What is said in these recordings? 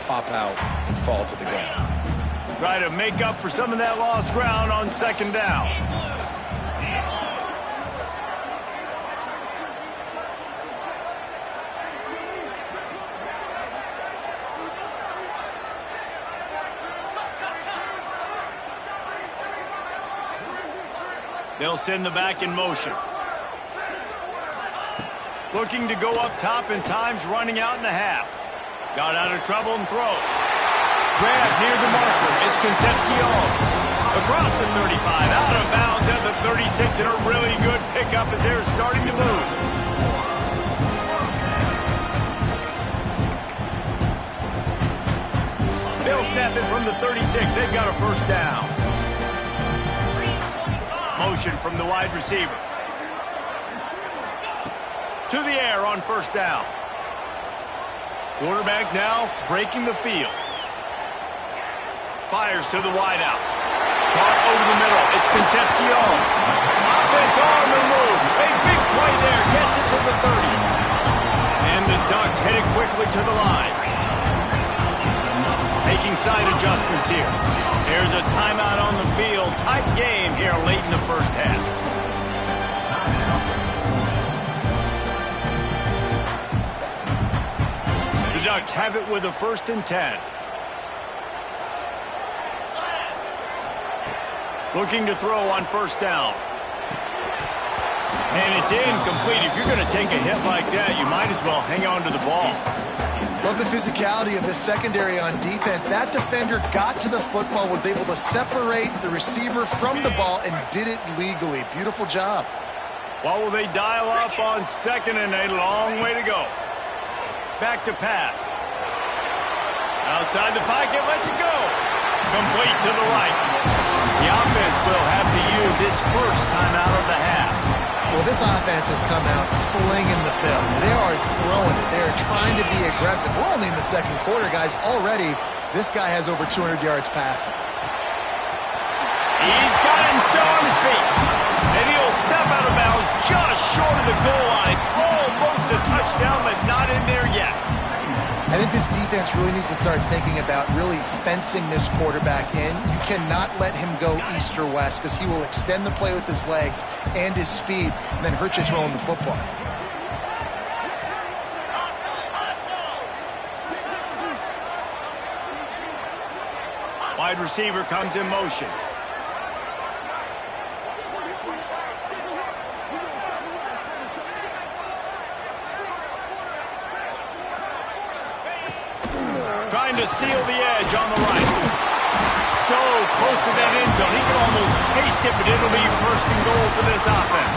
pop out and fall to the ground. Try to make up for some of that lost ground on second down. They'll send the back in motion. Looking to go up top, and time's running out in the half. Got out of trouble and throws. Grab near the marker. It's Concepcion. Across the 35, out of bounds at the 36, and a really good pickup as they're starting to move. They'll snap it from the 36. They've got a first down. Motion from the wide receiver. To the air on first down. Quarterback now breaking the field. Fires to the wideout. Caught over the middle. It's Concepcion. Offense on the move. A big play there. Gets it to the 30. And the Ducks headed quickly to the line. Making side adjustments here. There's a timeout on the field. Tight game here late in the first half. The Ducks have it with a 1st and 10. Looking to throw on first down. And it's incomplete. If you're going to take a hit like that, you might as well hang on to the ball. Love the physicality of this secondary on defense. That defender got to the football, was able to separate the receiver from the ball, and did it legally. Beautiful job. What will they dial up on 2nd and a long way to go? Back to pass. Outside the pocket, lets it go. Complete to the right. The offense will have to use its first timeout of the half. Well, this offense has come out slinging the pill. They are throwing it. They are trying to be aggressive. We're only in the 2nd quarter, guys. Already, this guy has over 200 yards passing. He's got it and still on his feet. And he'll step out of bounds just short of the goal line. Almost a touchdown, but not in there yet. I think this defense really needs to start thinking about really fencing this quarterback in. You cannot let him go east or west because he will extend the play with his legs and his speed and then hurt you throwing the football. Wide receiver comes in motion. Trying to seal the edge on the right. So close to that end zone. He can almost taste it, but it'll be 1st and goal for this offense.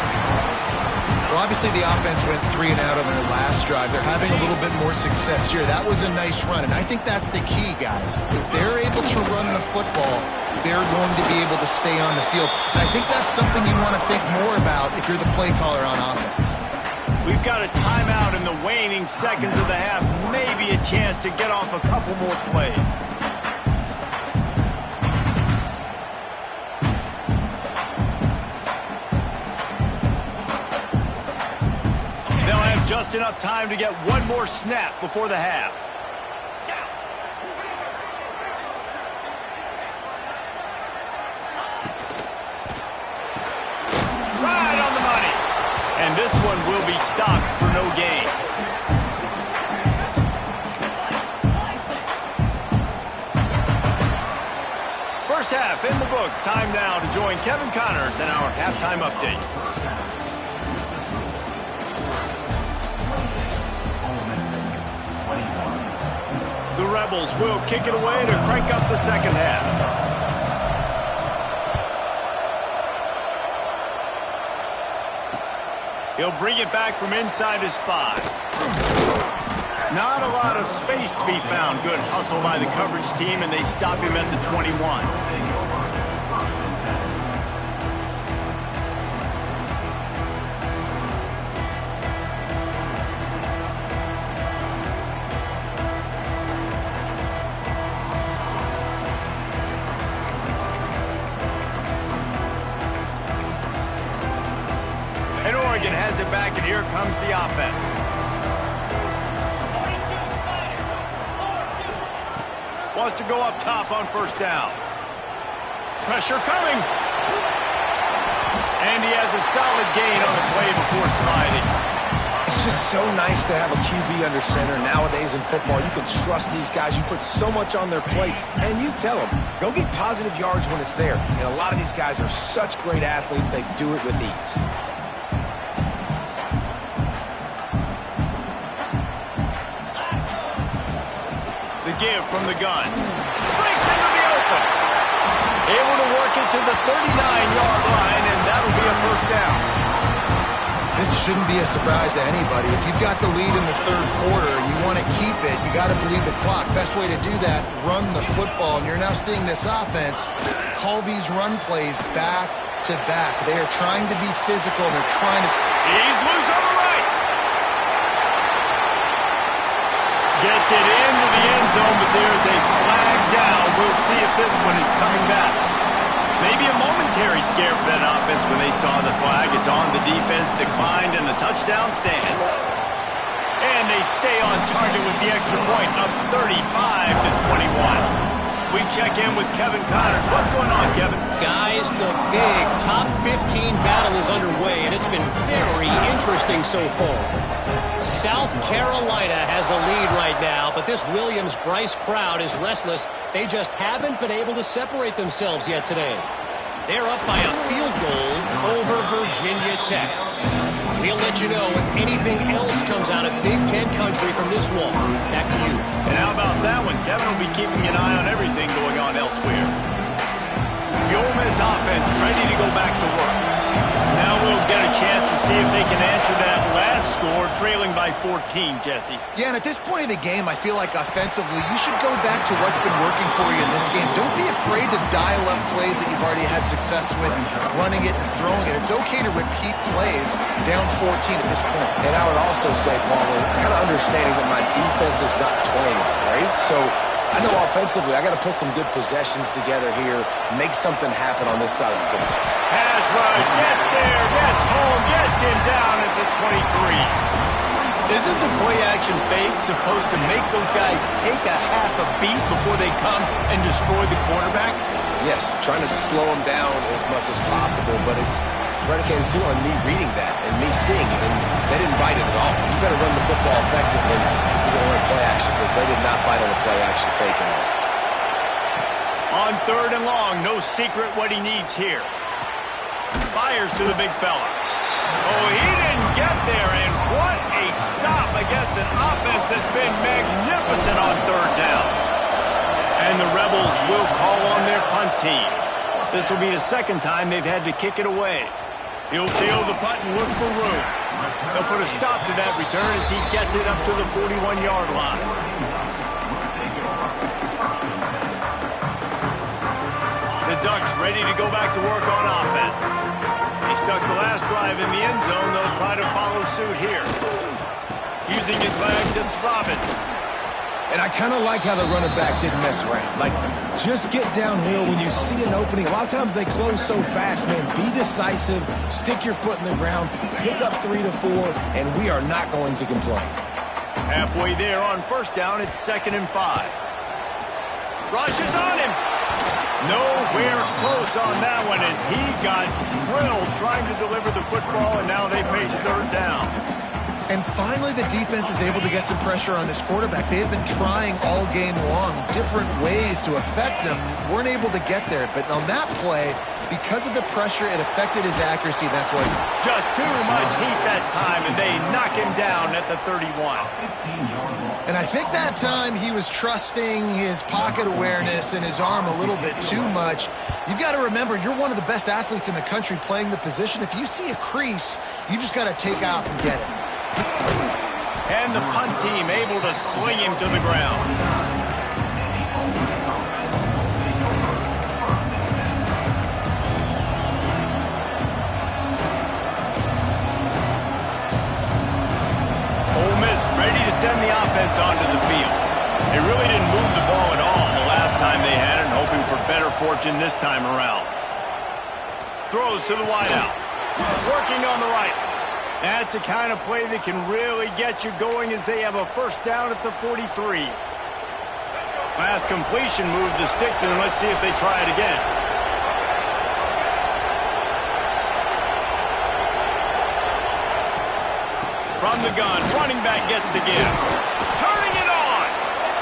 Well, obviously the offense went 3 and out on their last drive. They're having a little bit more success here. That was a nice run, and I think that's the key, guys. If they're able to run the football, they're going to be able to stay on the field. And I think that's something you want to think more about if you're the play caller on offense. We've got a timeout in the waning seconds of the half. Maybe a chance to get off a couple more plays. They'll have just enough time to get one more snap before the half. Right on the money. And this one will be stopped for no gain. First half in the books. Time now to join Kevin Connors in our halftime update. The Rebels will kick it away to crank up the second half. He'll bring it back from inside his 5. Not a lot of space to be found. Good hustle by the coverage team, and they stop him at the 21. And Oregon has it back, and here comes the offense. Wants to go up top on first down. Pressure coming. And he has a solid gain on the play before sliding. It's just so nice to have a QB under center. Nowadays in football, you can trust these guys. You put so much on their plate, and you tell them, go get positive yards when it's there. And a lot of these guys are such great athletes, they do it with ease. The give from the gun. Breaks into the open. Able to work it to the 39-yard line, and that'll be a first down. This shouldn't be a surprise to anybody. If you've got the lead in the third quarter and you want to keep it, you got to bleed the clock. Best way to do that, run the football. And you're now seeing this offense call these run plays back to back. They are trying to be physical. They're trying to... He's loose on the right. Gets it into the end zone, but there's a flag down. We'll see if this one is coming back. Maybe a momentary scare for that offense when they saw the flag. It's on, the defense declined, and the touchdown stands. And they stay on target with the extra point, up 35-21. We check in with Kevin Connors. What's going on, Kevin? Guys, the big top 15 battle is underway, and it's been very interesting so far. South Carolina has the lead right now, but this Williams-Brice crowd is restless. They just haven't been able to separate themselves yet today. They're up by a field goal over Virginia Tech. We'll let you know if anything else comes out of Big Ten country from this one. Back to you. And how about that one? Kevin will be keeping an eye on everything going on elsewhere. The Ole Miss offense ready to go back to work. Now we'll get a chance to see if they can answer that last score, trailing by 14, Jesse. Yeah, and at this point in the game, I feel like offensively, you should go back to what's been working for you in this game. Don't be afraid to dial up plays that you've already had success with, running it and throwing it. It's okay to repeat plays down 14 at this point. And I would also say, Paul, kind of understanding that my defense is not playing great, so I know offensively I got to put some good possessions together here, make something happen on this side of the football. Pass rush, gets there, gets home, gets him down at the 23. Isn't the play-action fake supposed to make those guys take a half a beat before they come and destroy the quarterback? Yes, trying to slow them down as much as possible, but it's predicated too on me reading that and me seeing it, and they didn't bite it at all. You better run the football effectively if you're going to run play action, because they did not bite on the play action fake at all. On third and long, no secret what he needs here. Fires to the big fella. Oh, he didn't get there, and what a stop against an offense that's been magnificent on third down. And the Rebels will call on their punt team. This will be the second time they've had to kick it away. He'll field the punt and look for room. They'll put a stop to that return as he gets it up to the 41-yard line. The Ducks ready to go back to work on offense. They stuck the last drive in the end zone. They'll try to follow suit here. Using his legs, it's Robbins. And I kind of like how the running back didn't mess around. Like, just get downhill when you see an opening. A lot of times they close so fast, man. Be decisive, stick your foot in the ground, pick up 3 to 4, and we are not going to complain. Halfway there on first down, it's 2nd and 5. Rush is on him. Nowhere close on that one as he got drilled trying to deliver the football, and now they face third down. And finally, the defense is able to get some pressure on this quarterback. They have been trying all game long different ways to affect him. Weren't able to get there. But on that play, because of the pressure, it affected his accuracy. That's why. Just too much heat that time, and they knock him down at the 31. And I think that time he was trusting his pocket awareness and his arm a little bit too much. You've got to remember, you're one of the best athletes in the country playing the position. If you see a crease, you just got to take off and get it. And the punt team able to sling him to the ground. Ole Miss ready to send the offense onto the field. They really didn't move the ball at all the last time they had it, and hoping for better fortune this time around. Throws to the wideout. Working on the right. That's the kind of play that can really get you going as they have a first down at the 43. Pass completion moved the sticks, and let's see if they try it again. From the gun, running back gets to give. Turning it on!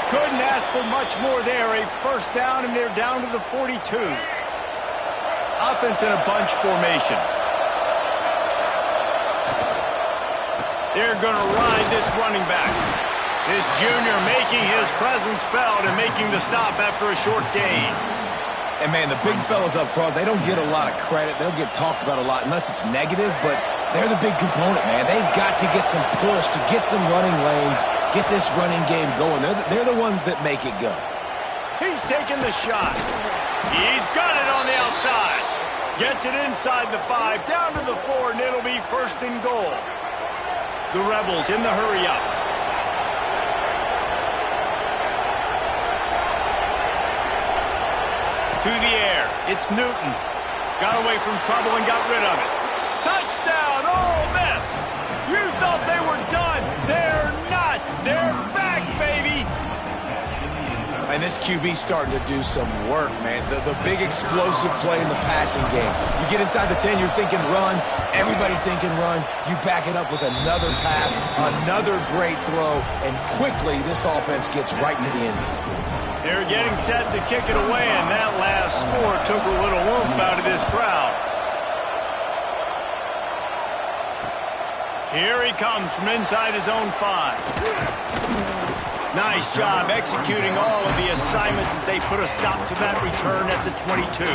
Couldn't ask for much more there. A first down, and they're down to the 42. Offense in a bunch formation. They're going to ride this running back. This junior making his presence felt and making the stop after a short gain. And, man, the big fellas up front, they don't get a lot of credit. They'll get talked about a lot unless it's negative, but they're the big component, man. They've got to get some push, to get some running lanes, get this running game going. They're the ones that make it go. He's taking the shot. He's got it on the outside. Gets it inside the 5, down to the 4, and it'll be first and goal. The Rebels in the hurry-up. To the air. It's Newton. Got away from trouble and got rid of it. Touchdown, Ole Miss! You thought they were done. They're not. They're back, baby. And this QB's starting to do some work, man. The big explosive play in the passing game. You get inside the 10, you're thinking run. Everybody thinking run. You back it up with another pass, another great throw, and quickly this offense gets right to the end zone. They're getting set to kick it away, and that last score took a little oomph out of this crowd. Here he comes from inside his own 5. Nice job executing all of the assignments as they put a stop to that return at the 22.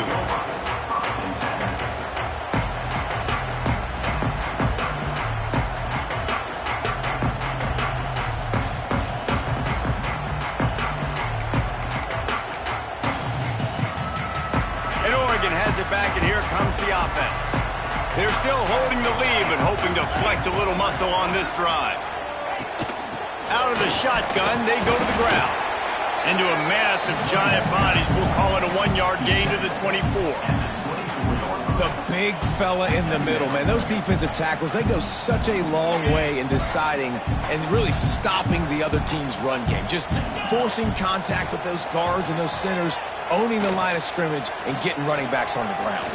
Has it back, and here comes the offense. They're still holding the lead, but hoping to flex a little muscle on this drive. Out of the shotgun, they go to the ground. Into a mass of giant bodies, we'll call it a 1-yard gain to the 24. The big fella in the middle, man. Those defensive tackles, they go such a long way in deciding and really stopping the other team's run game. Just forcing contact with those guards and those centers, owning the line of scrimmage, and getting running backs on the ground.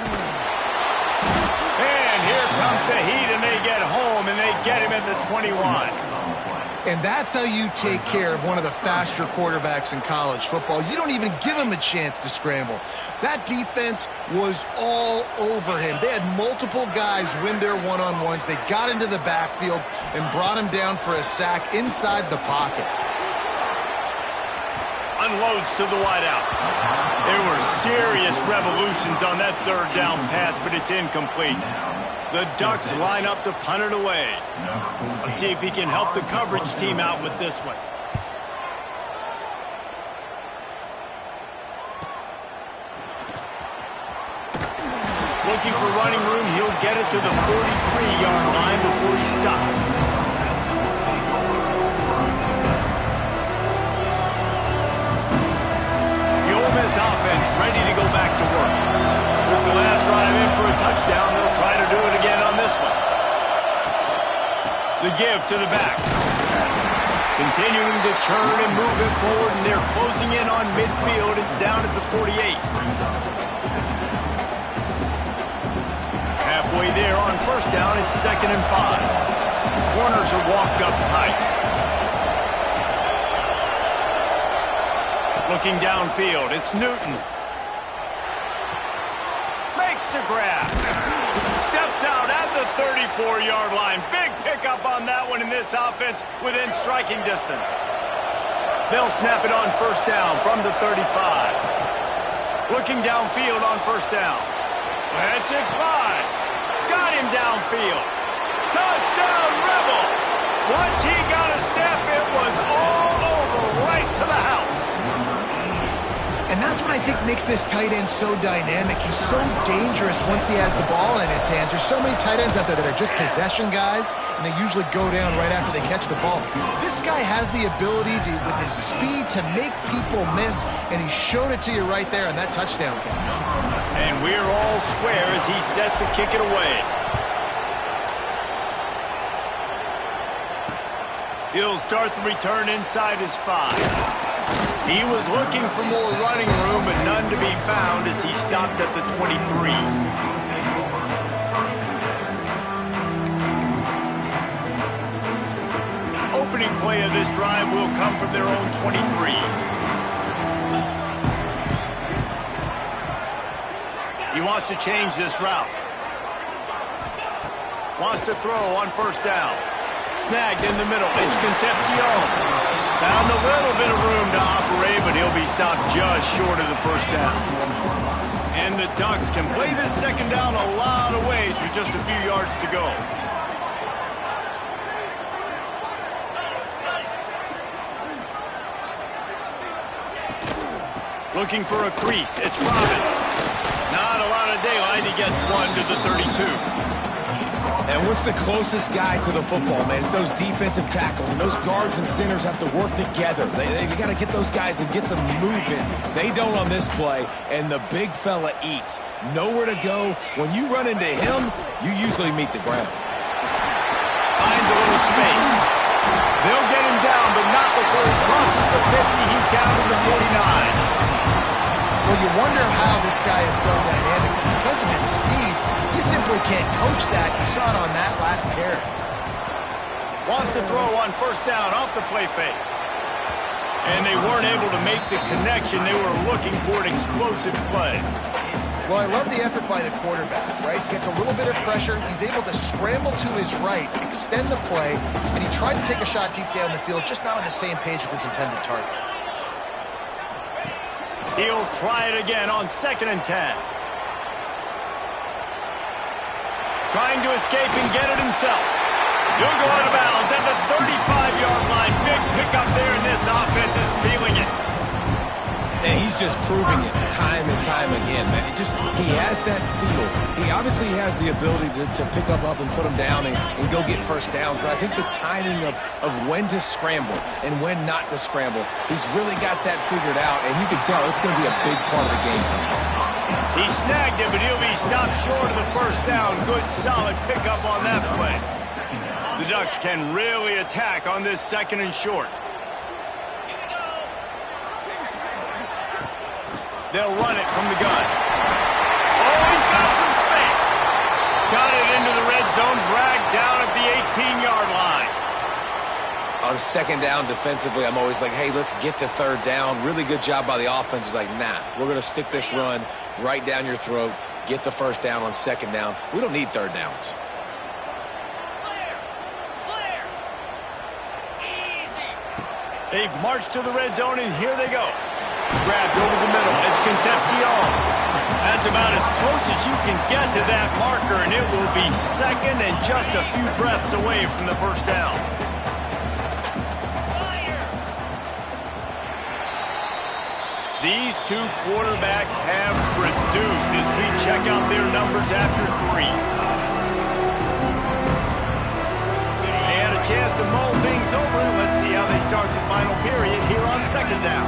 And here comes the heat, and they get home, and they get him at the 21. And that's how you take care of one of the faster quarterbacks in college football. You don't even give him a chance to scramble. That defense was all over him. They had multiple guys win their one-on-ones. They got into the backfield and brought him down for a sack inside the pocket. Unloads to the wideout. There were serious revolutions on that third down pass, but it's incomplete. The Ducks line up to punt it away. Let's see if he can help the coverage team out with this one. Looking for running room, he'll get it to the 43-yard line before he stopped. This offense ready to go back to work. Took the last drive in for a touchdown. They'll try to do it again on this one. The give to the back. Continuing to churn and move it forward, and they're closing in on midfield. It's down at the 48. Halfway there on first down, it's 2nd and 5. The corners are walked up tight. Looking downfield, it's Newton. Makes the grab. Steps out at the 34-yard line. Big pickup on that one in this offense within striking distance. They'll snap it on first down from the 35. Looking downfield on first down. That's it, Clyde. Got him downfield. Touchdown, Rebels. Once he got a step, it was all over right to the house. And that's what I think makes this tight end so dynamic. He's so dangerous once he has the ball in his hands. There's so many tight ends out there that are just possession guys, and they usually go down right after they catch the ball. This guy has the ability to, with his speed, to make people miss, and he showed it to you right there on that touchdown catch. And we're all square as he's set to kick it away. He'll start the return inside his 5. He was looking for more running room, but none to be found as he stopped at the 23. Opening play of this drive will come from their own 23. He wants to change this route. Wants to throw on first down. Snagged in the middle. It's Concepcion. Found a little bit of room to operate, but he'll be stopped just short of the first down. And the Ducks can play this second down a lot of ways with just a few yards to go. Looking for a crease. It's Robbins. Not a lot of daylight. He gets one to the 32. And what's the closest guy to the football, man? It's those defensive tackles, and those guards and centers have to work together. They got to get those guys and get some movement. They don't on this play, and the big fella eats. Nowhere to go. When you run into him, you usually meet the ground. Finds a little space. They'll get him down, but not before he crosses the 50. He's down to the 49. Well, you wonder how this guy is so dynamic. It's because of his speed. You simply can't coach that. You saw it on that last carry. Wants to throw on first down off the play fake. And they weren't able to make the connection. They were looking for an explosive play. Well, I love the effort by the quarterback, right? Gets a little bit of pressure. He's able to scramble to his right, extend the play, and he tried to take a shot deep down the field, just not on the same page with his intended target. He'll try it again on 2nd and 10. Trying to escape and get it himself. He'll go out of bounds at the 35-yard line. Big pickup there, and this offense is feeling it. And he's just proving it time and time again, man. He has that feel. He obviously has the ability to pick up and put him down and go get first downs. But I think the timing of when to scramble and when not to scramble, he's really got that figured out. And you can tell it's going to be a big part of the game. He snagged it, but he'll be stopped short of the first down. Good, solid pickup on that play. The Ducks can really attack on this 2nd and short. They'll run it from the gun. Oh, he's got some space. Got it into the red zone, dragged down at the 18-yard line. On 2nd down defensively, I'm always like, hey, let's get to 3rd down. Really good job by the offense. It's like, nah, we're going to stick this run right down your throat, get the first down on 2nd down. We don't need 3rd downs. They've marched to the red zone, and here they go. Grabbed over the middle. It's Concepcion. That's about as close as you can get to that marker, and it will be 2nd and just a few breaths away from the first down. These two quarterbacks have produced as we check out their numbers after 3. They had a chance to mull things over. Let's see how they start the final period here on 2nd down.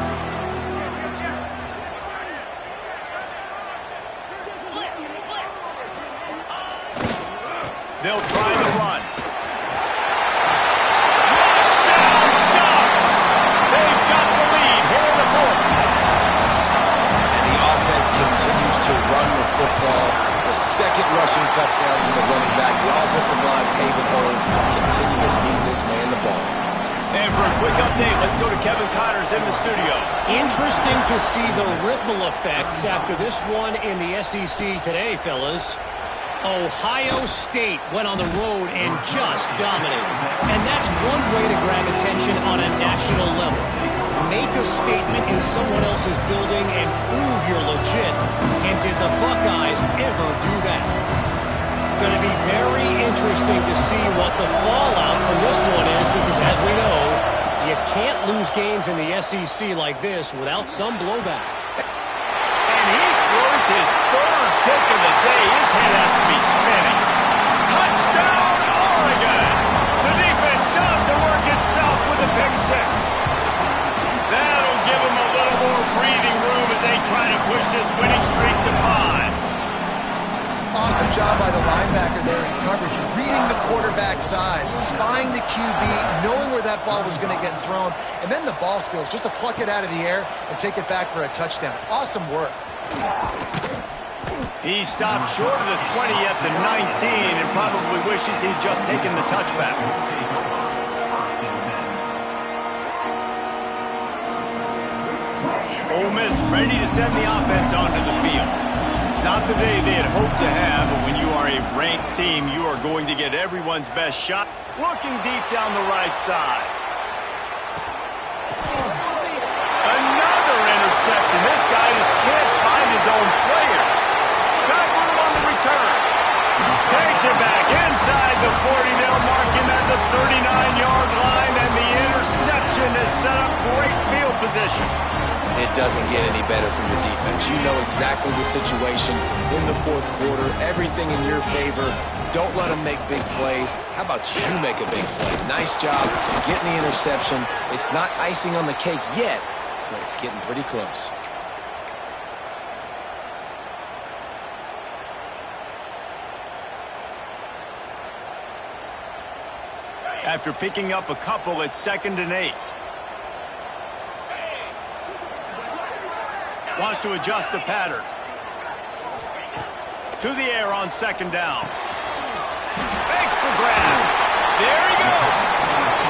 They'll try the run. Touchdown, Ducks! They've got the lead here in the 4th. And the offense continues to run the football. The 2nd rushing touchdown from the running back. The offensive line paving holes, continue to feed this man the ball. And for a quick update, let's go to Kevin Connors in the studio. Interesting to see the ripple effects after this one in the SEC today, fellas. Ohio State went on the road and just dominated. And that's one way to grab attention on a national level. Make a statement in someone else's building and prove you're legit. And did the Buckeyes ever do that? Going to be very interesting to see what the fallout from this one is, because as we know, you can't lose games in the SEC like this without some blowback. And he throws his 3rd pick of the day. His head has to be spinning. Touchdown, Oregon! The defense does the work itself with a pick 6. That'll give them a little more breathing room as they try to push this winning streak to 5. Awesome job by the linebacker there in coverage, reading the quarterback's eyes, spying the QB, knowing where that ball was going to get thrown, and then the ball skills just to pluck it out of the air and take it back for a touchdown. Awesome work. He stopped short of the 20 at the 19 and probably wishes he'd just taken the touchback. Ole Miss ready to send the offense onto the field. Not the day they had hoped to have, but when you are a ranked team, you are going to get everyone's best shot. Looking deep down the right side. Another interception. This guy just can't find his own players. Got room on the return. Takes it back inside the 40. They'll mark him at the 39-yard line, and the interception has set up great field position. It doesn't get any better for your defense. You know exactly the situation in the fourth quarter. Everything in your favor. Don't let them make big plays. How about you make a big play? Nice job getting the interception. It's not icing on the cake yet, but it's getting pretty close. After picking up a couple, it's 2nd and 8. Wants to adjust the pattern. To the air on 2nd down. Makes the grab. There he goes.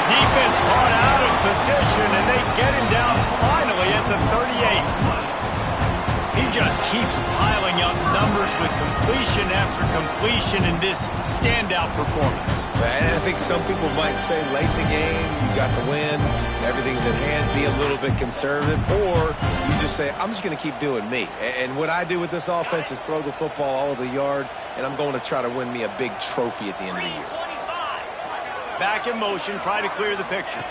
Defense caught out of position, and they get him down finally at the 38. He just keeps piling up numbers with completion after completion in this standout performance. And I think some people might say late in the game, you got the win, everything's at hand, be a little bit conservative, or you just say, I'm just going to keep doing me. And what I do with this offense is throw the football all over the yard, and I'm going to try to win me a big trophy at the end of the year. Back in motion, try to clear the picture.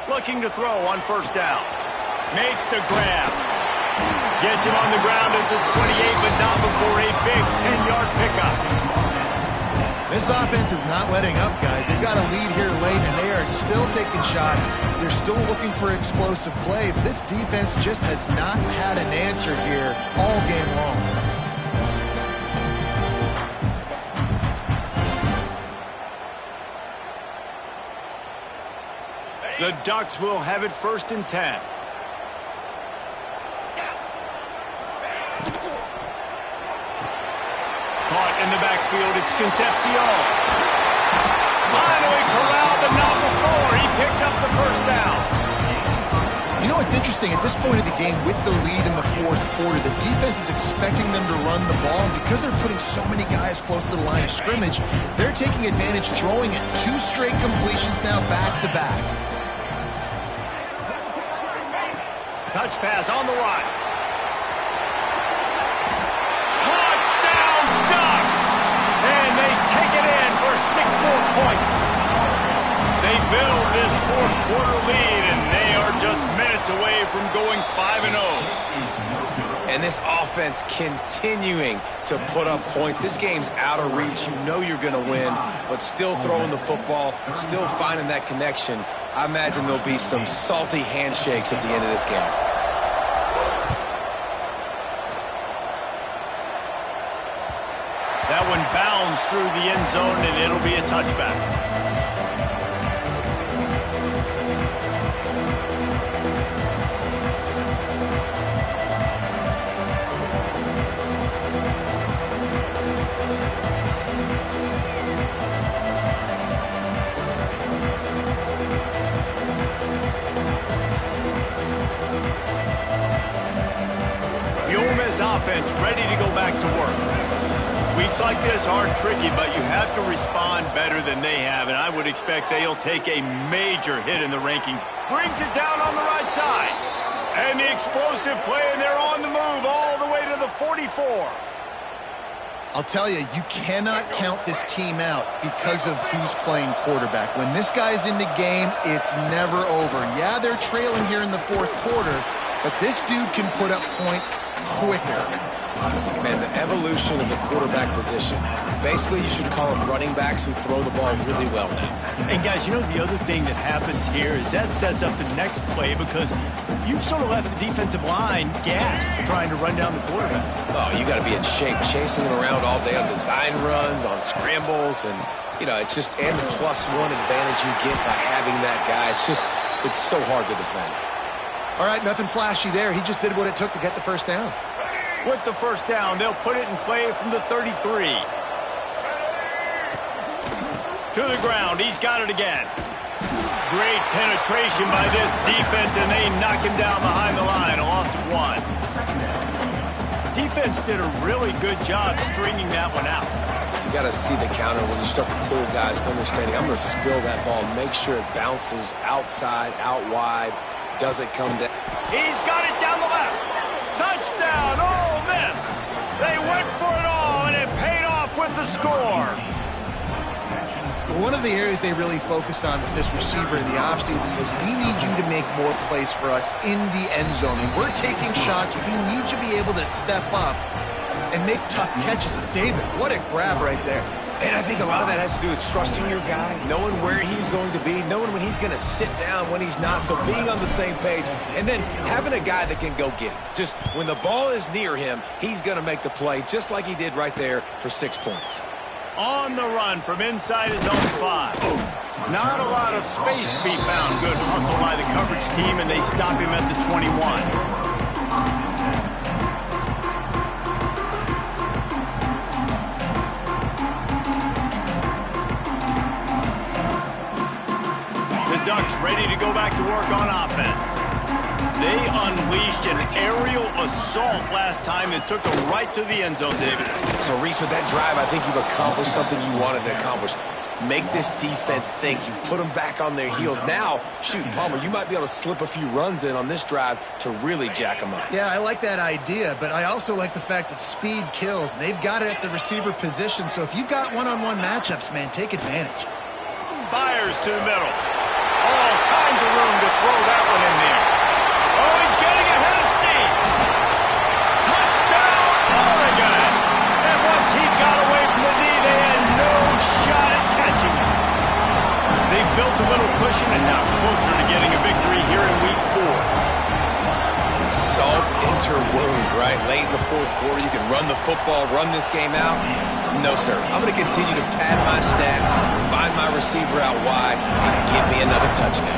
Looking to throw on 1st down. Makes the grab. Gets him on the ground at the 28, but not before a big 10-yard pickup. This offense is not letting up, guys. They've got a lead here late, and they are still taking shots. They're still looking for explosive plays. This defense just has not had an answer here all game long. The Ducks will have it 1st and 10. Caught in the backfield, it's Concepcion. Finally corralled, but not before. He picks up the 1st down. You know, it's interesting. At this point of the game, with the lead in the fourth quarter, the defense is expecting them to run the ball. And because they're putting so many guys close to the line of scrimmage, they're taking advantage, throwing it. 2 straight completions now back-to-back. Touch pass on the right. And they take it in for 6 more points. They build this fourth quarter lead, and they are just minutes away from going 5-0. And this offense continuing to put up points. This game's out of reach. You know you're going to win, but still throwing the football, still finding that connection. I imagine there'll be some salty handshakes at the end of this game. That one bounds through the end zone, and it'll be a touchback. The Ole Miss offense ready to go back to work. Weeks like this are tricky, but you have to respond better than they have, and I would expect they'll take a major hit in the rankings. Brings it down on the right side. And the explosive play, and they're on the move all the way to the 44. I'll tell you, you cannot count this team out because of who's playing quarterback. When this guy's in the game, it's never over. Yeah, they're trailing here in the fourth quarter, but this dude can put up points quicker. Man, the evolution of the quarterback position. Basically, you should call them running backs who throw the ball really well now. And guys, you know, the other thing that happens here is that sets up the next play because you've sort of left the defensive line gassed trying to run down the quarterback. Oh, you got to be in shape, chasing him around all day on design runs, on scrambles, and, you know, it's just, and the +1 advantage you get by having that guy. It's so hard to defend. All right, nothing flashy there. He just did what it took to get the first down. With the first down, they'll put it in play from the 33. To the ground, he's got it again. Great penetration by this defense, and they knock him down behind the line, a loss of 1. Defense did a really good job stringing that one out. You got to see the counter when you start to pull guys, understanding I'm going to spill that ball, make sure it bounces outside, out wide, doesn't come down. He's got it down the left. Touchdown, Ole Miss. They went for it all, and it paid off with the score. One of the areas they really focused on with this receiver in the offseason was we need you to make more plays for us in the end zone. And we're taking shots. We need you to be able to step up and make tough catches. And David, what a grab right there. And I think a lot of that has to do with trusting your guy, knowing where he's going to be, knowing when he's going to sit down, when he's not, so being on the same page, and then having a guy that can go get it. Just when the ball is near him, he's going to make the play just like he did right there for 6 points. On the run from inside his own 5. Not a lot of space to be found. Good hustle by the coverage team, and they stop him at the 21. Ducks ready to go back to work on offense. They unleashed an aerial assault last time that took them right to the end zone, David. So, Reese, with that drive, I think you've accomplished something you wanted to accomplish. Make this defense think. You put them back on their heels. Now, shoot, Palmer, you might be able to slip a few runs in on this drive to really jack them up. Yeah, I like that idea, but I also like the fact that speed kills. They've got it at the receiver position, so if you've got one-on-one matchups, man, take advantage. Fires to the middle. All kinds of room to throw that one in there. Oh, he's getting ahead of steam. Touchdown, Oregon. And once he got away from the knee, they had no shot at catching him. They've built a little cushion and now closer to getting a victory here in Week 4. Salt into wound, right? Late in the fourth quarter, you can run the football, run this game out. No, sir. I'm going to continue to pad my stats, find my receiver out wide, and give me another touchdown.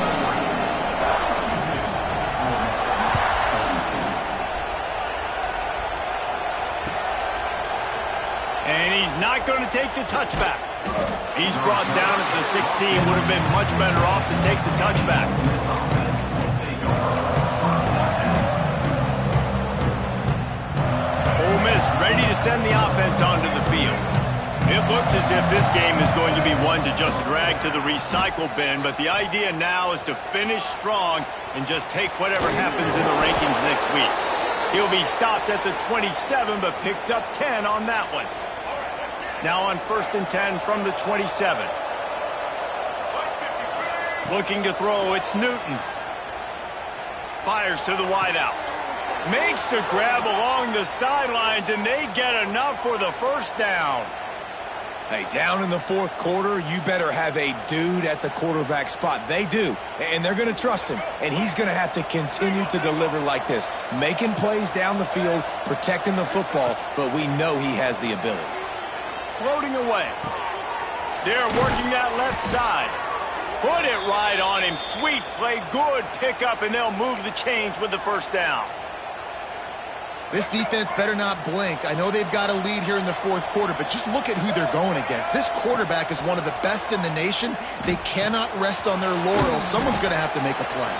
And he's not going to take the touchback. He's brought down at the 16. Would have been much better off to take the touchback. Ole Miss ready to send the offense onto the field. It looks as if this game is going to be one to just drag to the recycle bin, but the idea now is to finish strong and just take whatever happens in the rankings next week. He'll be stopped at the 27, but picks up 10 on that one. Now on 1st and 10 from the 27. Looking to throw, it's Newton. Fires to the wideout. Makes the grab along the sidelines, and they get enough for the first down. Hey, down in the fourth quarter, you better have a dude at the quarterback spot. They do, and they're going to trust him, and he's going to have to continue to deliver like this, making plays down the field, protecting the football, but we know he has the ability. Floating away. They're working that left side. Put it right on him. Sweet play, good pickup, and they'll move the chains with the first down. This defense better not blink. I know they've got a lead here in the fourth quarter, but just look at who they're going against. This quarterback is one of the best in the nation. They cannot rest on their laurels. Someone's going to have to make a play.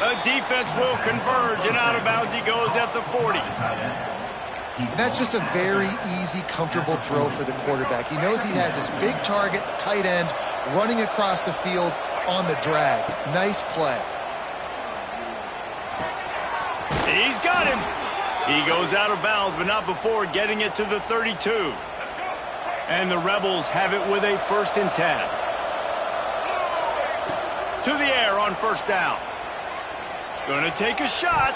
The defense will converge, and out of bounds he goes at the 40. That's just a very easy, comfortable throw for the quarterback. He knows he has his big target, the tight end, running across the field on the drag. Nice play. He's got him. He goes out of bounds, but not before getting it to the 32. And the Rebels have it with a 1st and 10. To the air on 1st down. Gonna take a shot.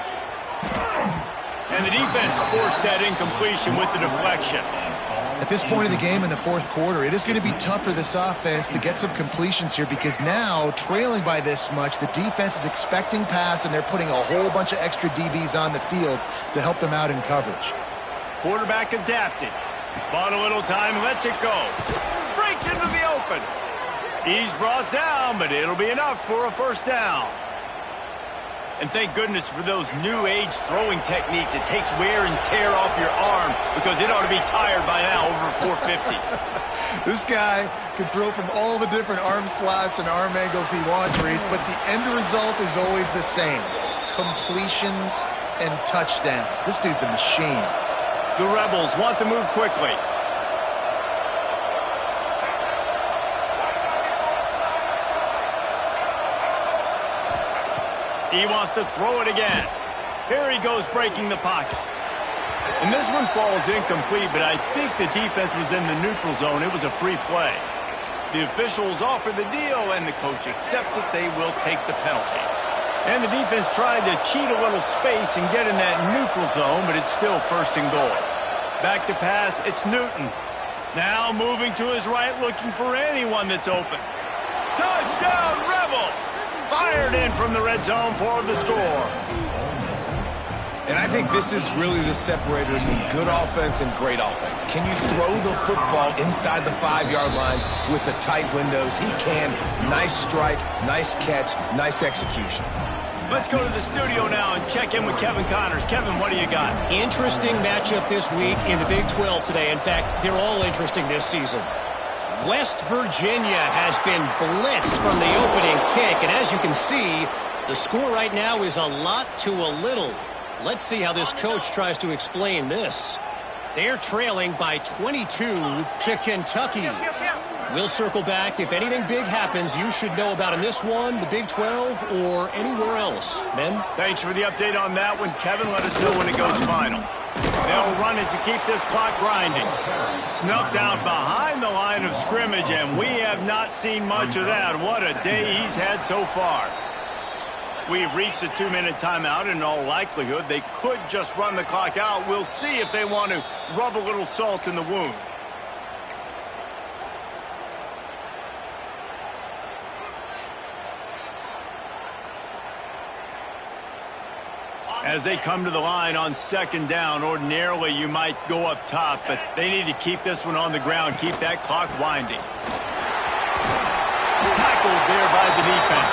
And the defense forced that incompletion with the deflection. At this point in the game in the fourth quarter, it is going to be tough for this offense to get some completions here because now, trailing by this much, the defense is expecting pass and they're putting a whole bunch of extra DBs on the field to help them out in coverage. Quarterback adapted. Bought a little time, lets it go. Breaks into the open. He's brought down, but it'll be enough for a first down. And thank goodness for those new age throwing techniques. It takes wear and tear off your arm because it ought to be tired by now over 450. This guy can throw from all the different arm slots and arm angles he wants, Reese, but the end result is always the same. Completions and touchdowns. This dude's a machine. The Rebels want to move quickly. He wants to throw it again. Here he goes, breaking the pocket. And this one falls incomplete, but I think the defense was in the neutral zone. It was a free play. The officials offer the deal, and the coach accepts it. They will take the penalty. And the defense tried to cheat a little space and get in that neutral zone, but it's still first and goal. Back to pass, it's Newton. Now moving to his right, looking for anyone that's open. Touchdown, Rebels! Fired in from the red zone for the score. And I think this is really the separators in good offense and great offense. Can you throw the football inside the 5-yard line with the tight windows? He can. Nice strike, nice catch, nice execution. Let's go to the studio now and check in with Kevin Connors. Kevin, what do you got? Interesting matchup this week in the Big 12 today. In fact, they're all interesting this season. West Virginia has been blitzed from the opening kick, and as you can see, the score right now is a lot to a little. Let's see how this coach tries to explain this. They're trailing by 22 to Kentucky. We'll circle back. If anything big happens, you should know about in this one, the Big 12, or anywhere else. Men? Thanks for the update on that one, Kevin. Let us know when it goes final. They'll run it to keep this clock grinding. Snuffed out behind the line of scrimmage, and we have not seen much of that. What a day he's had so far. We've reached a 2-minute timeout. In all likelihood, they could just run the clock out. We'll see if they want to rub a little salt in the wound. As they come to the line on second down, ordinarily you might go up top, but they need to keep this one on the ground, keep that clock winding. Tackled there by the defense.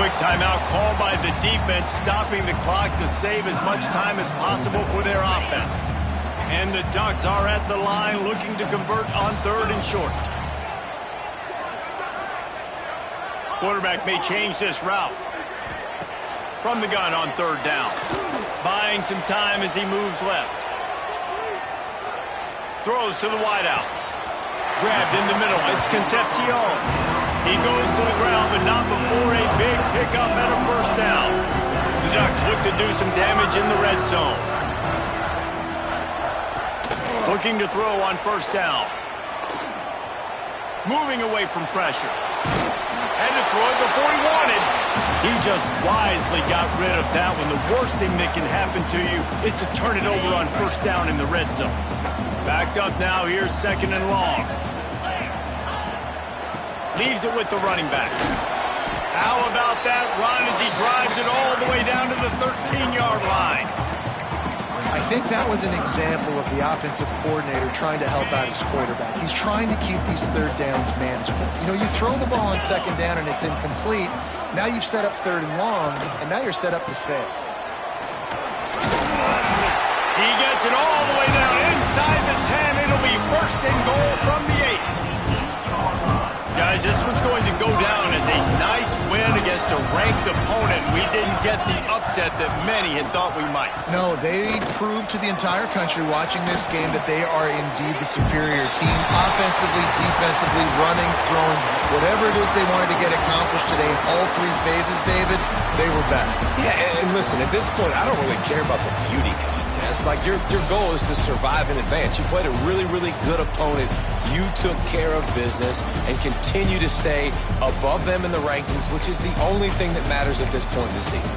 Quick timeout called by the defense, stopping the clock to save as much time as possible for their offense. And the Ducks are at the line looking to convert on third and short. Quarterback may change this route. From the gun on third down. Buying some time as he moves left. Throws to the wideout. Grabbed in the middle. It's Concepcion. He goes to the ground, but not before a big pickup and a first down. The Ducks look to do some damage in the red zone. Looking to throw on first down. Moving away from pressure. Had to throw it before he wanted. He just wisely got rid of that one. The worst thing that can happen to you is to turn it over on first down in the red zone. Backed up now, here's second and long. Leaves it with the running back. How about that run as he drives it all the way down to the 13-yard line? I think that was an example of the offensive coordinator trying to help out his quarterback. He's trying to keep these third downs manageable. You know, you throw the ball on second down and it's incomplete. Now you've set up third and long, and now you're set up to fail. He gets it all the way down inside the 10. It'll be first and goal from the 8. Guys, this one's going to go down as a nice win against a ranked opponent. We didn't get the upset that many had thought we might. No, they proved to the entire country watching this game that they are indeed the superior team. Offensively, defensively, running, throwing, whatever it is they wanted to get accomplished today in all three phases, David, they were back. Yeah, and listen, at this point, I don't really care about the beauty contest. Like, your goal is to survive and advance. You played a really, really good opponent. You took care of business and continue to stay above them in the rankings, which is the only thing that matters at this point in the season.